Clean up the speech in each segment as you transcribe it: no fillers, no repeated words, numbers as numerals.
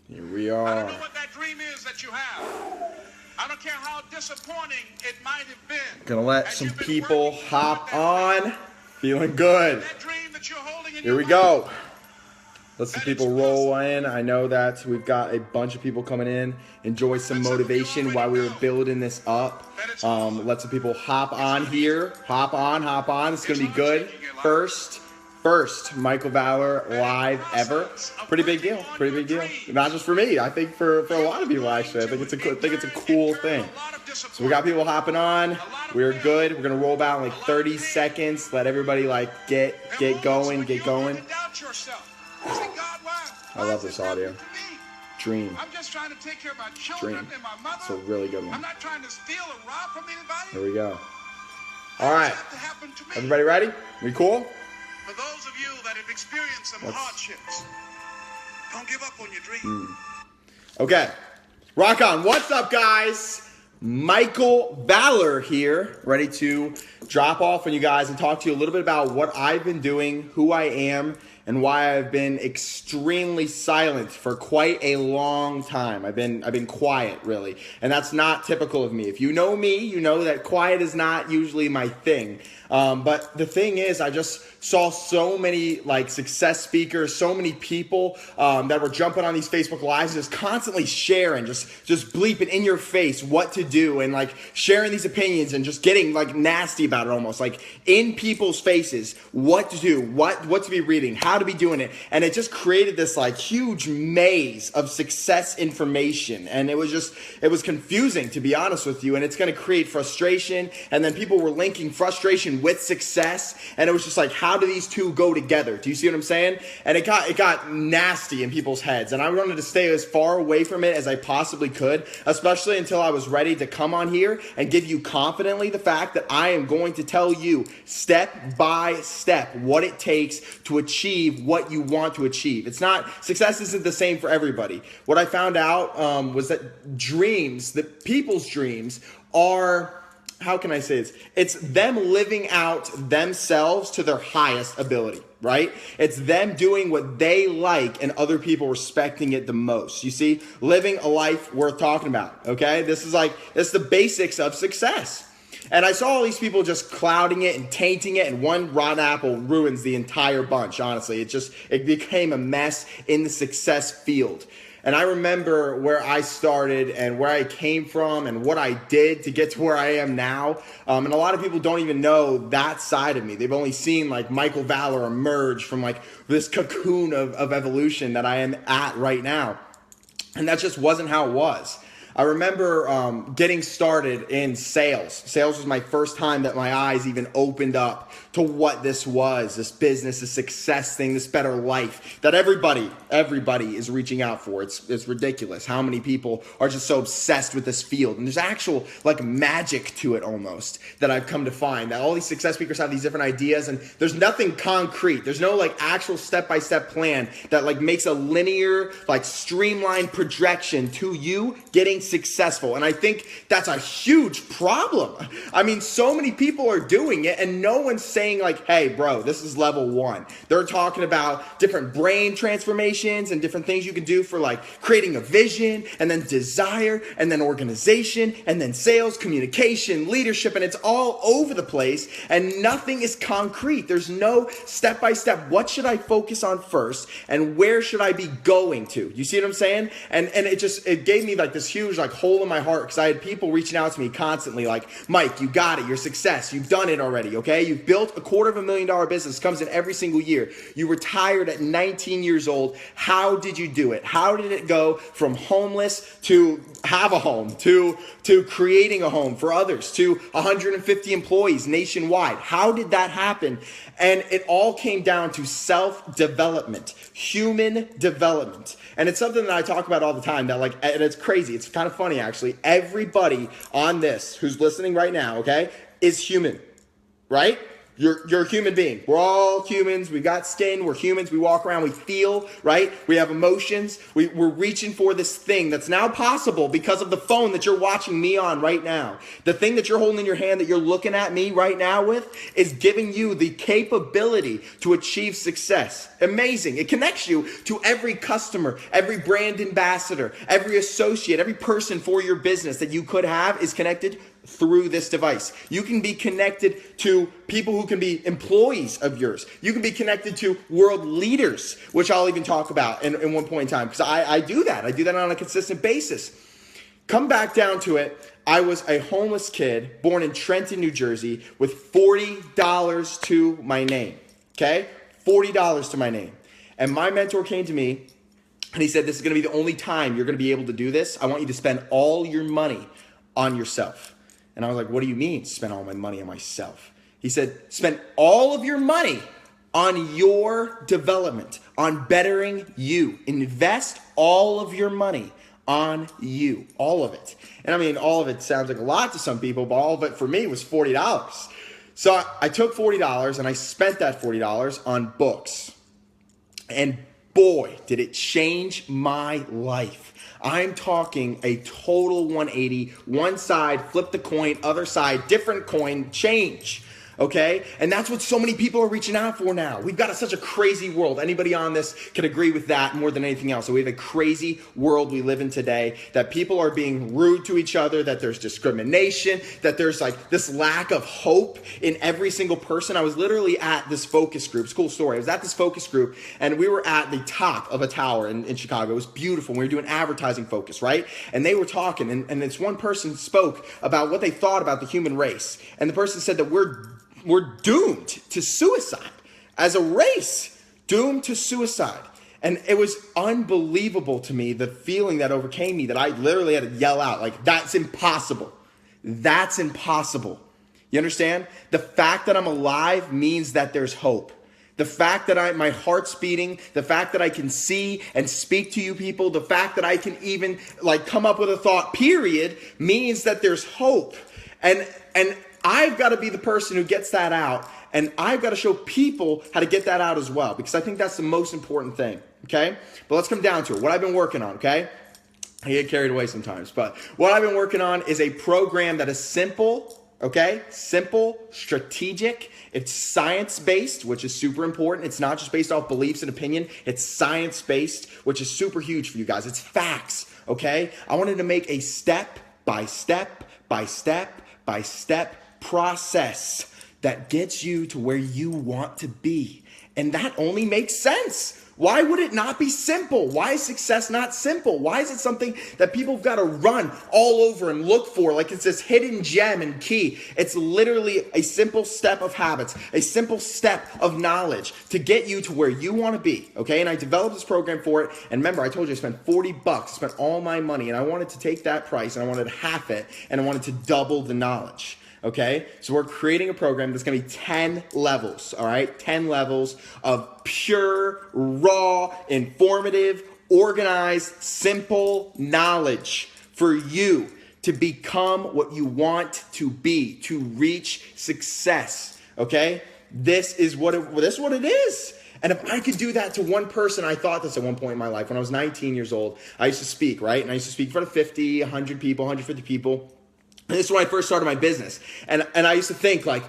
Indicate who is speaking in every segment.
Speaker 1: Here we
Speaker 2: I
Speaker 1: are.
Speaker 2: don't know what that dream is that you have. I don't care how disappointing it might have been.
Speaker 1: Gonna let
Speaker 2: as
Speaker 1: some
Speaker 2: you've been
Speaker 1: people
Speaker 2: working
Speaker 1: hop
Speaker 2: toward that
Speaker 1: on. Feeling good.
Speaker 2: That dream that you're holding in
Speaker 1: Here
Speaker 2: your
Speaker 1: we
Speaker 2: life,
Speaker 1: go. Let some
Speaker 2: that
Speaker 1: people
Speaker 2: it's
Speaker 1: roll
Speaker 2: possible.
Speaker 1: in. I know that we've got a bunch of people coming in. Enjoy some
Speaker 2: But some of you
Speaker 1: motivation
Speaker 2: already
Speaker 1: while we were
Speaker 2: know
Speaker 1: building this up.
Speaker 2: that it's hard.
Speaker 1: Let some people hop on
Speaker 2: not
Speaker 1: here. Hop on. It's gonna
Speaker 2: It's
Speaker 1: be
Speaker 2: hard
Speaker 1: good.
Speaker 2: taking your life.
Speaker 1: First Michael Valor live ever. Pretty big deal. Pretty big deal. Not just for me. I think for a lot of people actually. I think it's a cool thing. So we got people hopping on. We're good. We're gonna roll about in like 30 seconds. Let everybody like get going. I love this audio. Dream.
Speaker 2: I'm just trying to take care of my children and my mother.
Speaker 1: It's a really good
Speaker 2: I'm
Speaker 1: one.
Speaker 2: not trying to steal or rob from anybody.
Speaker 1: Here we go. All right.
Speaker 2: That to happen to me.
Speaker 1: Everybody ready? We cool?
Speaker 2: For those of you that have experienced some hardships, don't give up on your dream.
Speaker 1: Okay. Rock on. What's up, guys? Michael Valor here, ready to drop off on you guys and talk to you a little bit about what I've been doing, who I am, and why I've been extremely silent for quite a long time. I've been quiet, really, and that's not typical of me. If you know me, you know that quiet is not usually my thing. But the thing is, I just saw so many like success speakers, so many people that were jumping on these Facebook Lives, just constantly sharing, just bleeping in your face what to do, and like sharing these opinions and just getting like nasty about it, almost like in people's faces, what to do, what to be reading, how to be doing it, and it just created this like huge maze of success information, and it was confusing, to be honest with you, and it's going to create frustration, and then people were linking frustration with success, and it was just like, how do these two go together? Do you see what I'm saying? And it got nasty in people's heads, and I wanted to stay as far away from it as I possibly could, especially until I was ready to come on here and give you confidently the fact that I am going to tell you step by step what it takes to achieve what you want to achieve. Success isn't the same for everybody. What I found out was that people's dreams are, how can I say this? It's them living out themselves to their highest ability, right? It's them doing what they like and other people respecting it the most. You see, living a life worth talking about, okay? This is the basics of success. And I saw all these people just clouding it and tainting it, and one rotten apple ruins the entire bunch, honestly. It became a mess in the success field. And I remember where I started and where I came from and what I did to get to where I am now. And a lot of people don't even know that side of me. They've only seen like Michael Valor emerge from like this cocoon of evolution that I am at right now. And that just wasn't how it was. I remember getting started in sales. Sales was my first time that my eyes even opened up to what this was, this business, this success thing, this better life that everybody is reaching out for. It's ridiculous how many people are just so obsessed with this field. And there's actual like magic to it almost that I've come to find, that all these success speakers have these different ideas, and there's nothing concrete. There's no like actual step-by-step plan that like makes a linear, like streamlined projection to you getting successful. And I think that's a huge problem. I mean, so many people are doing it and no one's saying like, hey bro, this is level 1. They're talking about different brain transformations and different things you can do for like creating a vision, and then desire, and then organization, and then sales, communication, leadership, and it's all over the place, and nothing is concrete. There's no step-by-step. What should I focus on first, and where should I be going to? You see what I'm saying? And it gave me like this huge like hole in my heart, because I had people reaching out to me constantly like, Mike, you got it, you're success, you've done it already, okay? You've built a $250,000 business, comes in every single year. You retired at 19 years old. How did you do it? How did it go from homeless to have a home, to creating a home for others, to 150 employees nationwide? How did that happen? And it all came down to self-development, human development. And it's something that I talk about all the time, that like, and it's crazy. It's kind of funny, actually. Everybody on this who's listening right now, okay, is human, right? You're a human being. We're all humans. We've got skin. We're humans. We walk around. We feel, right? We have emotions. We're reaching for this thing that's now possible because of the phone that you're watching me on right now. The thing that you're holding in your hand that you're looking at me right now with is giving you the capability to achieve success. Amazing. It connects you to every customer, every brand ambassador, every associate, every person for your business that you could have is connected through this device. You can be connected to people who can be employees of yours. You can be connected to world leaders, which I'll even talk about in one point in time, because I do that. I do that on a consistent basis. Come back down to it. I was a homeless kid born in Trenton, New Jersey with $40 to my name. Okay? $40 to my name. And my mentor came to me and he said, this is going to be the only time you're going to be able to do this. I want you to spend all your money on yourself. And I was like, what do you mean spend all my money on myself? He said, spend all of your money on your development, on bettering you. Invest all of your money on you, all of it. And I mean, all of it sounds like a lot to some people, but all of it for me was $40. So I took $40 and I spent that $40 on books. And boy, did it change my life. I'm talking a total 180, one side, flip the coin, other side, different coin, change. Okay? And that's what so many people are reaching out for now. We've got such a crazy world. Anybody on this can agree with that more than anything else. So we have a crazy world we live in today, that people are being rude to each other, that there's discrimination, that there's like this lack of hope in every single person. I was literally at this focus group. It's a cool story. I was at this focus group and we were at the top of a tower in Chicago. It was beautiful. We were doing advertising focus, right? And they were talking and this one person spoke about what they thought about the human race. And the person said that we're doomed to suicide as a race, doomed to suicide. And it was unbelievable to me, the feeling that overcame me, that I literally had to yell out, like, that's impossible. That's impossible. You understand? The fact that I'm alive means that there's hope. The fact that my heart's beating, the fact that I can see and speak to you people, the fact that I can even like come up with a thought, period, means that there's hope. And I've got to be the person who gets that out, and I've got to show people how to get that out as well, because I think that's the most important thing, okay? But let's come down to it. What I've been working on, okay? I get carried away sometimes, but what I've been working on is a program that is simple, okay? Simple, strategic. It's science-based, which is super important. It's not just based off beliefs and opinion. It's science-based, which is super huge for you guys. It's facts, okay? I wanted to make a step-by-step process that gets you to where you want to be. And that only makes sense. Why would it not be simple? Why is success not simple? Why is it something that people have got to run all over and look for like it's this hidden gem and key? It's literally a simple step of habits, a simple step of knowledge to get you to where you want to be, okay? And I developed this program for it. And remember, I told you I spent $40, I spent all my money, and I wanted to take that price and I wanted half it, and I wanted to double the knowledge. Okay, so we're creating a program that's going to be 10 levels, all right? 10 levels of pure, raw, informative, organized, simple knowledge for you to become what you want to be, to reach success, okay? This is what it is. And if I could do that to one person, I thought this at one point in my life. When I was 19 years old, I used to speak, right? And I used to speak in front of 50, 100 people, 150 people. And this is when I first started my business. And I used to think like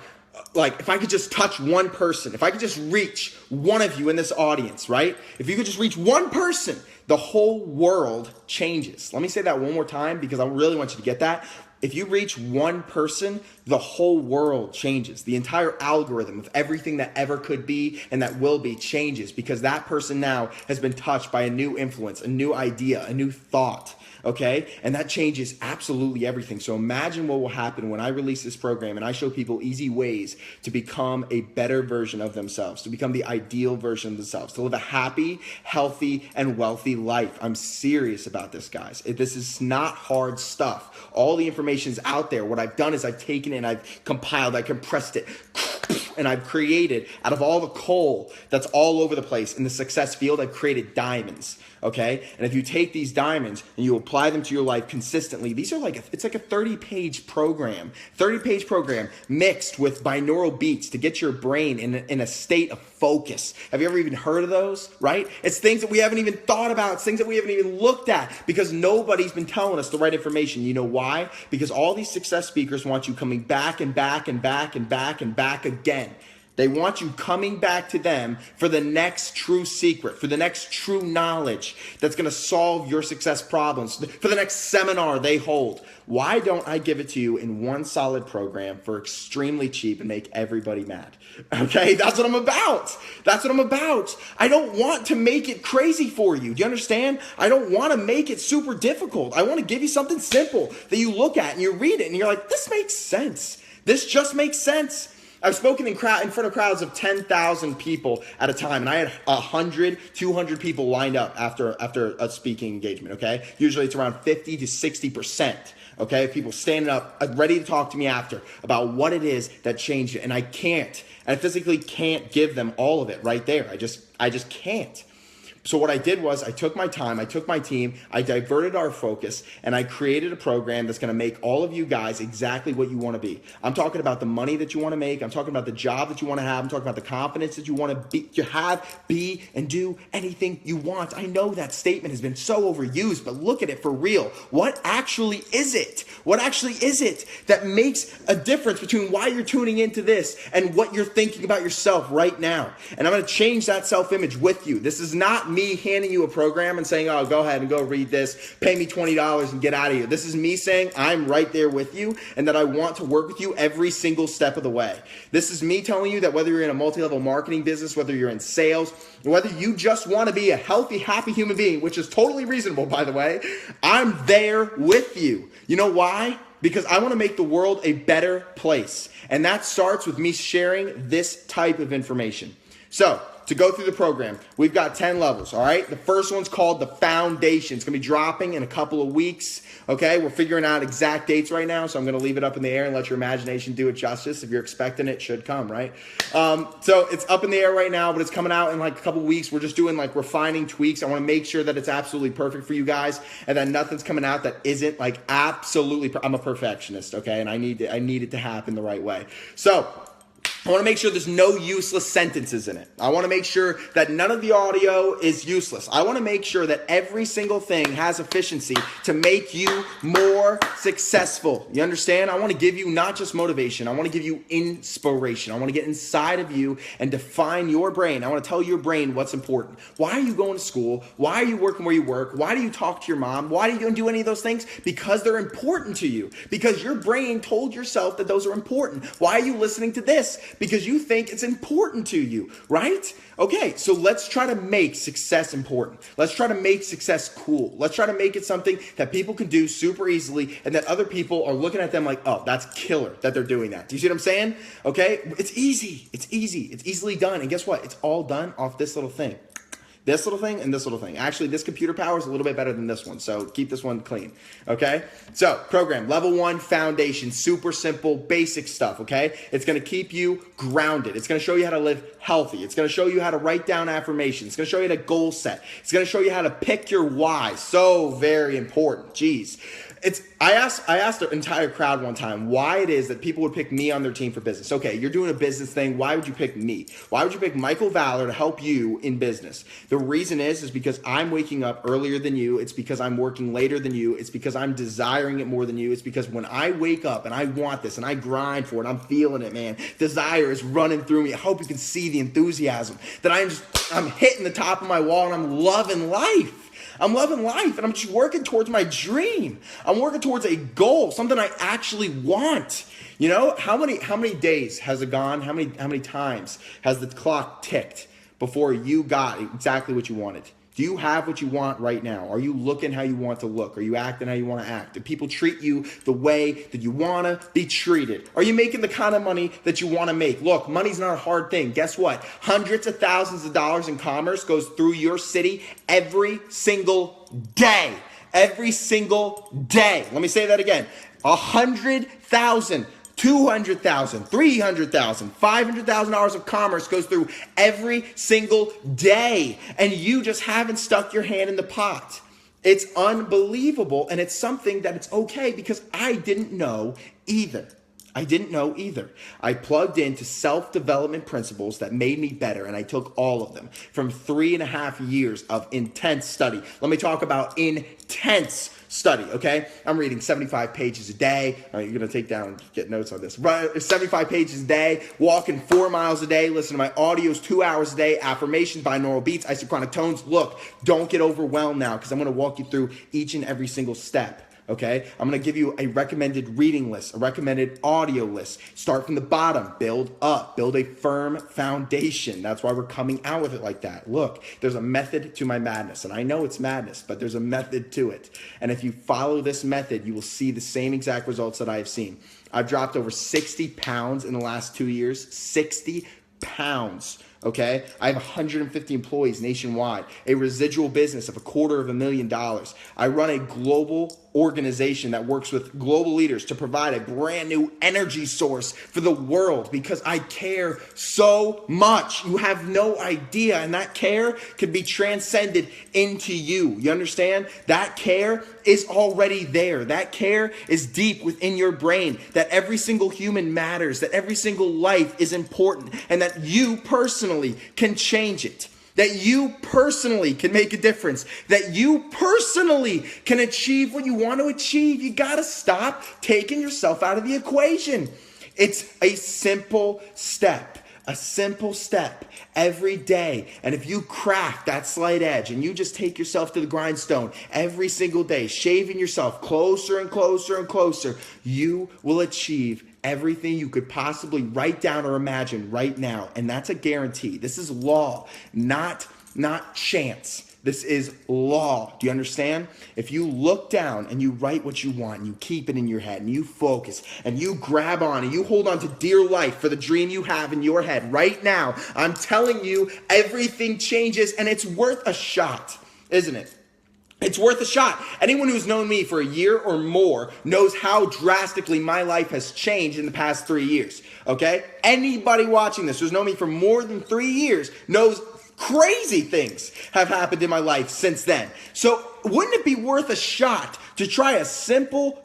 Speaker 1: if I could just touch one person, if I could just reach one of you in this audience, right? If you could just reach one person, the whole world changes. Let me say that one more time because I really want you to get that. If you reach one person, the whole world changes. The entire algorithm of everything that ever could be and that will be changes because that person now has been touched by a new influence, a new idea, a new thought. Okay? And that changes absolutely everything. So imagine what will happen when I release this program and I show people easy ways to become a better version of themselves, to become the ideal version of themselves, to live a happy, healthy, and wealthy life. I'm serious about this, guys. This is not hard stuff. All the information is out there. What I've done is I've taken it and I've compiled, I compressed it, and I've created, out of all the coal that's all over the place in the success field, I've created diamonds, okay? And if you take these diamonds and you apply them to your life consistently, these are it's like a 30-page program, mixed with binaural beats to get your brain in a state of focus. Have you ever even heard of those, right? It's things that we haven't even thought about. It's things that we haven't even looked at because nobody's been telling us the right information. You know why? Because all these success speakers want you coming back and back and back and back and back again. They want you coming back to them for the next true secret, for the next true knowledge that's going to solve your success problems, for the next seminar they hold. Why don't I give it to you in one solid program for extremely cheap and make everybody mad? Okay, that's what I'm about. That's what I'm about. I don't want to make it crazy for you. Do you understand? I don't want to make it super difficult. I want to give you something simple that you look at and you read it and you're like, this makes sense. This just makes sense. I've spoken in front of crowds of 10,000 people at a time, and I had 100, 200 people lined up after a speaking engagement, okay? Usually it's around 50 to 60%, okay? People standing up, ready to talk to me after about what it is that changed it, and I physically can't give them all of it right there. I just can't. So what I did was I took my time, I took my team, I diverted our focus, and I created a program that's going to make all of you guys exactly what you want to be. I'm talking about the money that you want to make. I'm talking about the job that you want to have. I'm talking about the confidence that you want to be, and do anything you want. I know that statement has been so overused, but look at it for real. What actually is it? What actually is it that makes a difference between why you're tuning into this and what you're thinking about yourself right now? And I'm going to change that self-image with you. This is not me handing you a program and saying, oh, go ahead and go read this, pay me $20 and get out of here. This is me saying I'm right there with you and that I want to work with you every single step of the way. This is me telling you that whether you're in a multi-level marketing business, whether you're in sales, or whether you just want to be a healthy, happy human being, which is totally reasonable, by the way, I'm there with you. You know why? Because I want to make the world a better place. And that starts with me sharing this type of information. So, to go through the program, we've got 10 levels, all right? The first one's called the Foundation. It's going to be dropping in a couple of weeks, okay? We're figuring out exact dates right now, so I'm going to leave it up in the air and let your imagination do it justice. If you're expecting it, should come, right? So it's up in the air right now, but it's coming out in like a couple of weeks. We're just doing like refining tweaks. I want to make sure that it's absolutely perfect for you guys and that nothing's coming out that isn't like absolutely, I'm a perfectionist, okay? And I need it to happen the right way. So, I want to make sure there's no useless sentences in it. I want to make sure that none of the audio is useless. I want to make sure that every single thing has efficiency to make you more successful. You understand? I want to give you not just motivation. I want to give you inspiration. I want to get inside of you and define your brain. I want to tell your brain what's important. Why are you going to school? Why are you working where you work? Why do you talk to your mom? Why do you do any of those things? Because they're important to you. Because your brain told yourself that those are important. Why are you listening to this? Because you think it's important to you, right? Okay, so let's try to make success important. Let's try to make success cool. Let's try to make it something that people can do super easily and that other people are looking at them like, oh, that's killer that they're doing that. Do you see what I'm saying? Okay, it's easy. It's easy. It's easily done. And guess what? It's all done off this little thing. This little thing and this little thing. Actually, this computer power is a little bit better than this one, so keep this one clean, okay? So, program, level 1, foundation, super simple, basic stuff, okay? It's going to keep you grounded. It's going to show you how to live healthy. It's going to show you how to write down affirmations. It's going to show you how to goal set. It's going to show you how to pick your why. So very important. Jeez. I asked the entire crowd one time why it is that people would pick me on their team for business. Okay, you're doing a business thing. Why would you pick me? Why would you pick Michael Valor to help you in business? The reason is because I'm waking up earlier than you. It's because I'm working later than you. It's because I'm desiring it more than you. It's because when I wake up and I want this and I grind for it, I'm feeling it, man. Desire is running through me. I hope you can see the enthusiasm that I'm hitting the top of my wall and I'm loving life. I'm loving life and I'm just working towards my dream. I'm working towards a goal, something I actually want. You know, how many days has it gone? How many times has the clock ticked before you got exactly what you wanted? Do you have what you want right now? Are you looking how you want to look? Are you acting how you want to act? Do people treat you the way that you want to be treated? Are you making the kind of money that you want to make? Look, money's not a hard thing. Guess what? Hundreds of thousands of dollars in commerce goes through your city every single day. Every single day. Let me say that again. 100,000 $200,000, $300,000, $500,000 of commerce goes through every single day, and you just haven't stuck your hand in the pot. It's unbelievable, and it's something that it's okay because I didn't know either. I plugged into self-development principles that made me better, and I took all of them from 3.5 years of intense study. Let me talk about intense study, okay? I'm reading 75 pages a day. All right, you're going to get notes on this. 75 pages a day, walking 4 miles a day, listen to my audios 2 hours a day, affirmations, binaural beats, isochronic tones. Look, don't get overwhelmed now because I'm going to walk you through each and every single step. Okay, I'm going to give you a recommended reading list, a recommended audio list. Start from the bottom, build up, build a firm foundation. That's why we're coming out with it like that. Look, there's a method to my madness, and I know it's madness, but there's a method to it. And if you follow this method, you will see the same exact results that I have seen. I've dropped over 60 pounds in the last 2 years, 60 pounds. Okay, I have 150 employees nationwide, a residual business of $250,000. I run a global organization that works with global leaders to provide a brand new energy source for the world because I care so much. You have no idea, and that care can be transcended into you. You understand? That care is already there. That care is deep within your brain, that every single human matters, that every single life is important, and that you personally can change it, that you personally can make a difference, that you personally can achieve what you want to achieve. You got to stop taking yourself out of the equation. It's a simple step every day. And if you craft that slight edge and you just take yourself to the grindstone every single day, shaving yourself closer and closer and closer, you will achieve everything you could possibly write down or imagine right now. And that's a guarantee. This is law, not chance. This is law. Do you understand? If you look down and you write what you want and you keep it in your head and you focus and you grab on and you hold on to dear life for the dream you have in your head right now, I'm telling you, everything changes and it's worth a shot, isn't it? It's worth a shot. Anyone who's known me for a year or more knows how drastically my life has changed in the past 3 years, okay? Anybody watching this who's known me for more than 3 years knows crazy things have happened in my life since then. So wouldn't it be worth a shot to try a simple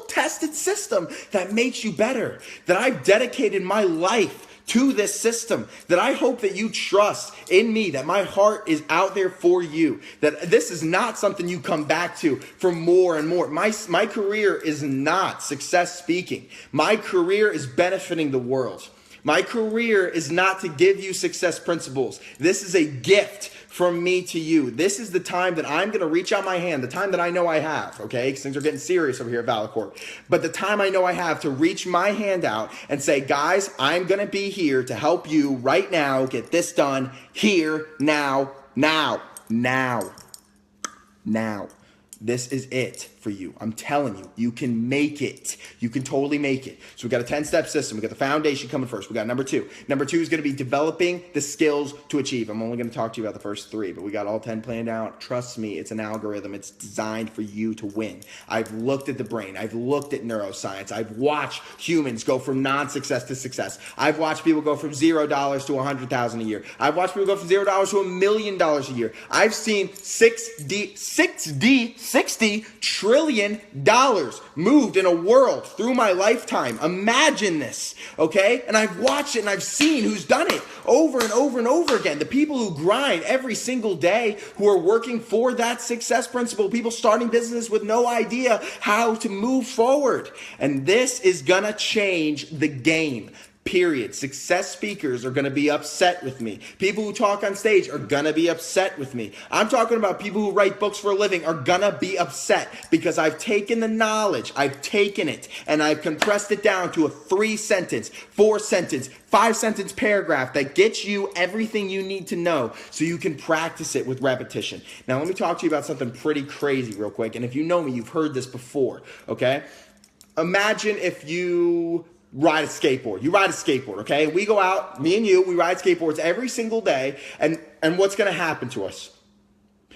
Speaker 1: tested system that makes you better, that I've dedicated my life to this system, that I hope that you trust in me, that my heart is out there for you, that this is not something you come back to for more and more. My career is not success speaking. My career is benefiting the world. My career is not to give you success principles. This is a gift from me to you. This is the time that I'm going to reach out my hand, the time that I know I have, okay? Because things are getting serious over here at Valacorp. But the time I know I have to reach my hand out and say, guys, I'm going to be here to help you right now get this done here, now. This is it for you. I'm telling you, you can make it. You can totally make it. So we got a 10-step system. We got the foundation coming first. We got number two. Number two is going to be developing the skills to achieve. I'm only going to talk to you about the first 3, but we got all 10 planned out. Trust me, it's an algorithm. It's designed for you to win. I've looked at the brain. I've looked at neuroscience. I've watched humans go from non-success to success. I've watched people go from $0 to $100,000 a year. I've watched people go from $0 to $1 million a year. I've seen $60 trillion moved in a world through my lifetime. Imagine this, okay? And I've watched it and I've seen who's done it over and over and over again. The people who grind every single day, who are working for that success principle, people starting business with no idea how to move forward. And this is gonna change the game. Period. Success speakers are going to be upset with me. People who talk on stage are going to be upset with me. I'm talking about people who write books for a living are going to be upset because I've taken the knowledge, I've taken it, and I've compressed it down to a 3-sentence, 4-sentence, 5-sentence paragraph that gets you everything you need to know so you can practice it with repetition. Now, let me talk to you about something pretty crazy real quick. And if you know me, you've heard this before, okay? Imagine if you ride a skateboard. You ride a skateboard, okay? We go out, me and you, we ride skateboards every single day, and what's going to happen to us?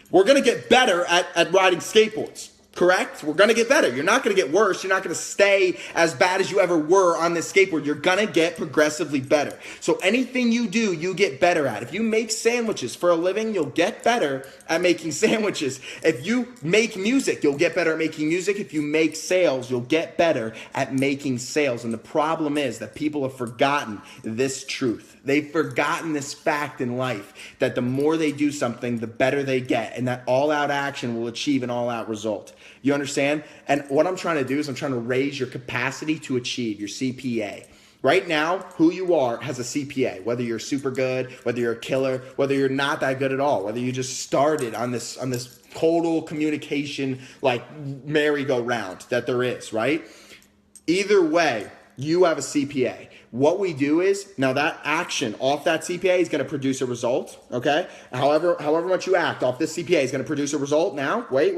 Speaker 1: We're going to get better at riding skateboards. Correct? We're going to get better. You're not going to get worse. You're not going to stay as bad as you ever were on this skateboard. You're going to get progressively better. So anything you do, you get better at. If you make sandwiches for a living, you'll get better at making sandwiches. If you make music, you'll get better at making music. If you make sales, you'll get better at making sales. And the problem is that people have forgotten this truth. They've forgotten this fact in life that the more they do something, the better they get, and that all-out action will achieve an all-out result. You understand? And what I'm trying to do is I'm trying to raise your capacity to achieve, your CPA. Right now, who you are has a CPA, whether you're super good, whether you're a killer, whether you're not that good at all, whether you just started on this total communication like merry-go-round that there is, right? Either way, you have a CPA. What we do is, now that action off that CPA is going to produce a result, okay? However much you act off this CPA is going to produce a result. Now, wait,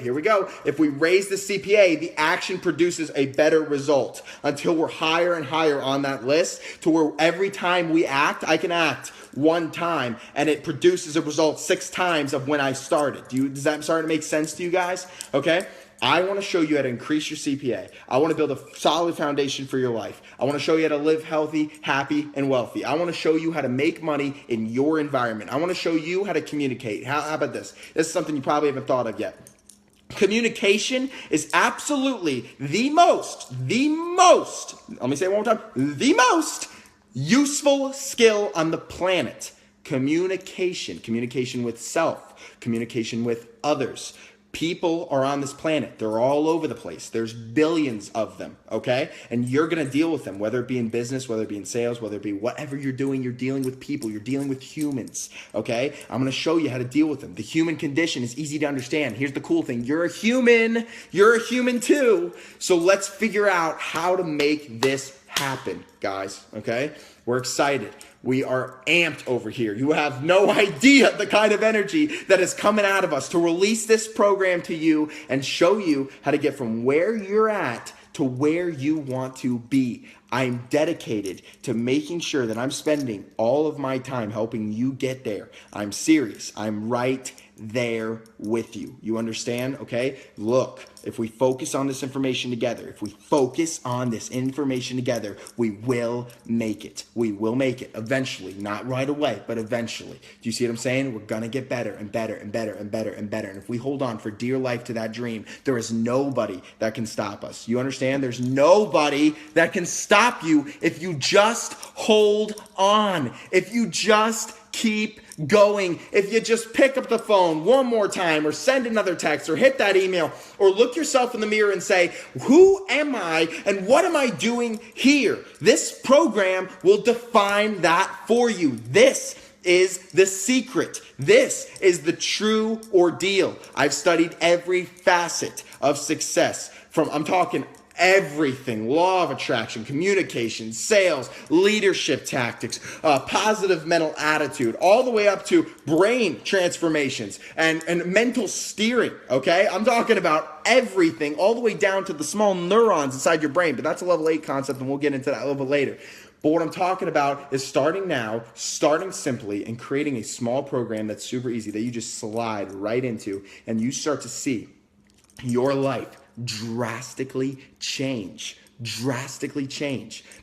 Speaker 1: here we go. If we raise the CPA, the action produces a better result until we're higher and higher on that list to where every time we act, I can act one time and it produces a result 6 times of when I started. Does that start to make sense to you guys? Okay? I want to show you how to increase your CPA. I want to build a solid foundation for your life. I want to show you how to live healthy, happy, and wealthy. I want to show you how to make money in your environment. I want to show you how to communicate. How about this? This is something you probably haven't thought of yet. Communication is absolutely the most, let me say it one more time, the most useful skill on the planet. Communication with self, communication with others. People are on this planet. They're all over the place. There's billions of them, okay? And you're going to deal with them, whether it be in business, whether it be in sales, whether it be whatever you're doing, you're dealing with people. You're dealing with humans, okay? I'm going to show you how to deal with them. The human condition is easy to understand. Here's the cool thing. You're a human. You're a human too. So let's figure out how to make this happen, guys, okay? We're excited. We are amped over here. You have no idea the kind of energy that is coming out of us to release this program to you and show you how to get from where you're at to where you want to be. I'm dedicated to making sure that I'm spending all of my time helping you get there. I'm serious. I'm right there with you. You understand? Okay? Look, if we focus on this information together, we will make it. We will make it eventually, not right away, but eventually. Do you see what I'm saying? We're going to get better and better and better and better and better. And if we hold on for dear life to that dream, there is nobody that can stop us. You understand? There's nobody that can stop you if you just hold on. If you just keep going. If you just pick up the phone one more time or send another text or hit that email or look yourself in the mirror and say, who am I and what am I doing here? This program will define that for you. This is the secret. This is the true ordeal. I've studied every facet of success I'm talking everything: law of attraction, communication, sales, leadership tactics, positive mental attitude, all the way up to brain transformations and mental steering, okay? I'm talking about everything, all the way down to the small neurons inside your brain, but that's a level 8 concept, and we'll get into that a little bit later. But what I'm talking about is starting now, starting simply, and creating a small program that's super easy that you just slide right into, and you start to see your life drastically change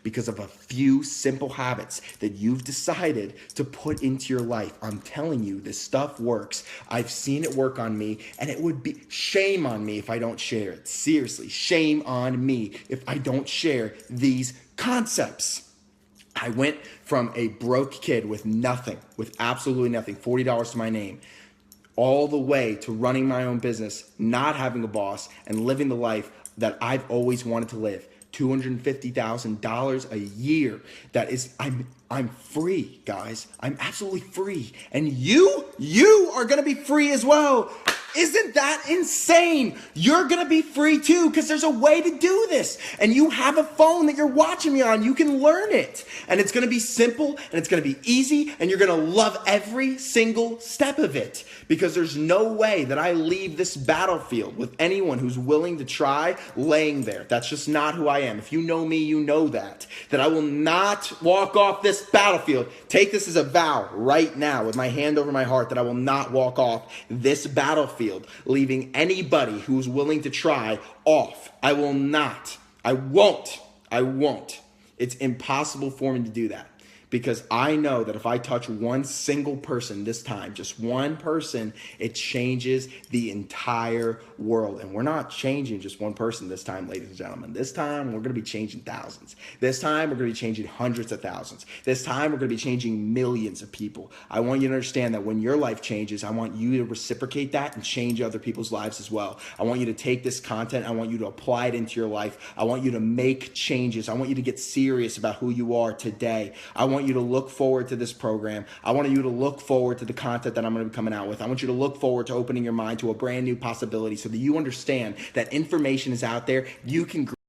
Speaker 1: because of a few simple habits that you've decided to put into your life. I'm telling you, this stuff works. I've seen it work on me, and it would be shame on me if I don't share it. Seriously, shame on me if I don't share these concepts. I went from a broke kid with nothing, with absolutely nothing, $40 to my name, all the way to running my own business, not having a boss, and living the life that I've always wanted to live. $250,000 a year. That is, I'm free, guys. I'm absolutely free. And you are going to be free as well. Isn't that insane? You're going to be free too, because there's a way to do this. And you have a phone that you're watching me on. You can learn it. And it's going to be simple, and it's going to be easy, and you're going to love every single step of it. Because there's no way that I leave this battlefield with anyone who's willing to try laying there. That's just not who I am. If you know me, you know that I will not walk off this battlefield. Take this as a vow right now with my hand over my heart that I will not walk off this battlefield battlefield, leaving anybody who's willing to try off. I will not. I won't. It's impossible for me to do that. Because I know that if I touch one single person this time, just one person, it changes the entire world. And we're not changing just one person this time, ladies and gentlemen. This time, we're going to be changing thousands. This time, we're going to be changing hundreds of thousands. This time, we're going to be changing millions of people. I want you to understand that when your life changes, I want you to reciprocate that and change other people's lives as well. I want you to take this content. I want you to apply it into your life. I want you to make changes. I want you to get serious about who you are today. I want you to look forward to this program. I want you to look forward to the content that I'm going to be coming out with. I want you to look forward to opening your mind to a brand new possibility so that you understand that information is out there. You can